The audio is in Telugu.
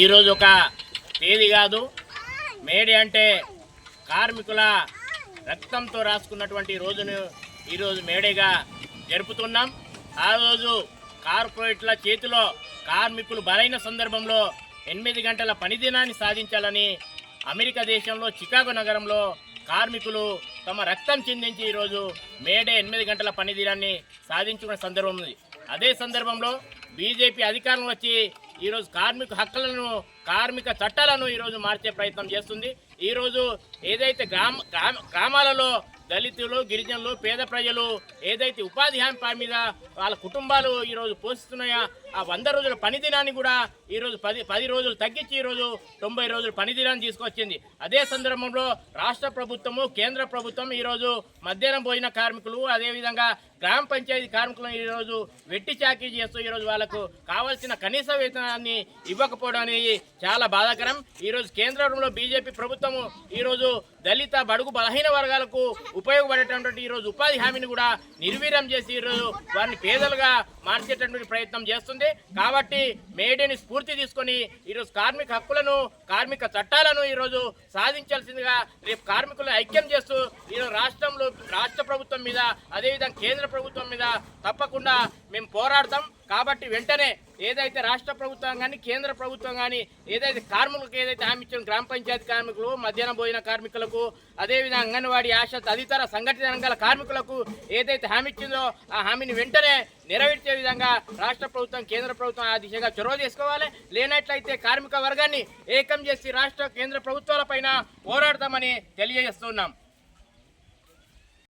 ఈరోజు ఒక తేదీ కాదు, మేడే అంటే కార్మికుల రక్తంతో రాసుకున్నటువంటి రోజును ఈరోజు మేడేగా జరుపుతున్నాం. ఆ రోజు కార్పొరేట్ల చేతిలో కార్మికులు బలైన సందర్భంలో 8 గంటల పనిదినాన్ని సాధించాలని అమెరికా దేశంలో చికాగో నగరంలో కార్మికులు తమ రక్తం చిందించి ఈరోజు మేడే 8 గంటల పనిదినాన్ని సాధించుకున్న సందర్భం ఉంది. అదే సందర్భంలో బీజేపీ అధికారంలో వచ్చి ఈరోజు కార్మిక హక్కులను, కార్మిక చట్టాలను ఈరోజు మార్చే ప్రయత్నం చేస్తుంది. ఈరోజు ఏదైతే గ్రామాలలో దళితులు, గిరిజనులు, పేద ప్రజలు ఏదైతే ఉపాధి హామీ మీద వాళ్ళ కుటుంబాలు ఈరోజు పోషిస్తున్నాయో ఆ 100 రోజుల పనిదినాన్ని కూడా ఈరోజు 10 రోజులు తగ్గించి ఈరోజు 90 రోజుల పనిదినాన్ని తీసుకొచ్చింది. అదే సందర్భంలో రాష్ట్ర ప్రభుత్వము, కేంద్ర ప్రభుత్వం ఈరోజు మధ్యాహ్నం భోజన కార్మికులు, అదేవిధంగా గ్రామ పంచాయతీ కార్మికులను ఈరోజు వెట్టి చాకరీ చేస్తూ ఈరోజు వాళ్ళకు కావాల్సిన కనీస వేతనాన్ని ఇవ్వకపోవడం అనేది చాలా బాధాకరం. ఈరోజు కేంద్రంలో బీజేపీ ప్రభుత్వము ఈరోజు దళిత, బడుగు, బలహీన వర్గాలకు ఉపయోగపడేటటువంటి ఈరోజు ఉపాధి హామీని కూడా నిర్వీర్యం చేసి ఈరోజు వారిని పేదలుగా మార్చేటటువంటి ప్రయత్నం చేస్తుంది. కాబట్టి మేడేని స్ఫూర్తి తీసుకొని ఈరోజు కార్మిక హక్కులను, కార్మిక చట్టాలను ఈరోజు సాధించాల్సిందిగా రేపు కార్మికులను ఐక్యం చేస్తూ ఈరోజు రాష్ట్ర ప్రభుత్వం మీద, అదేవిధంగా కేంద్ర ప్రభుత్వం మీద తప్పకుండా మేము పోరాడతాం. కాబట్టి వెంటనే ఏదైతే రాష్ట్ర ప్రభుత్వం కానీ, కేంద్ర ప్రభుత్వం కానీ ఏదైతే కార్మికులకు ఏదైతే హామీ ఇచ్చిన గ్రామ పంచాయతీ కార్మికులు, మధ్యాహ్న భోజన కార్మికులకు, అదేవిధంగా అంగన్వాడీ, ఆశా తదితర సంఘటిత రంగాల కార్మికులకు ఏదైతే హామీ ఇచ్చిందో ఆ హామీని వెంటనే నెరవేర్చే విధంగా రాష్ట్ర ప్రభుత్వం, కేంద్ర ప్రభుత్వం ఆ దిశగా చొరవ చేసుకోవాలి. లేనట్లయితే కార్మిక వర్గాన్ని ఏకం చేసి రాష్ట్ర, కేంద్ర ప్రభుత్వాలపైన పోరాడతామని తెలియజేస్తున్నాం.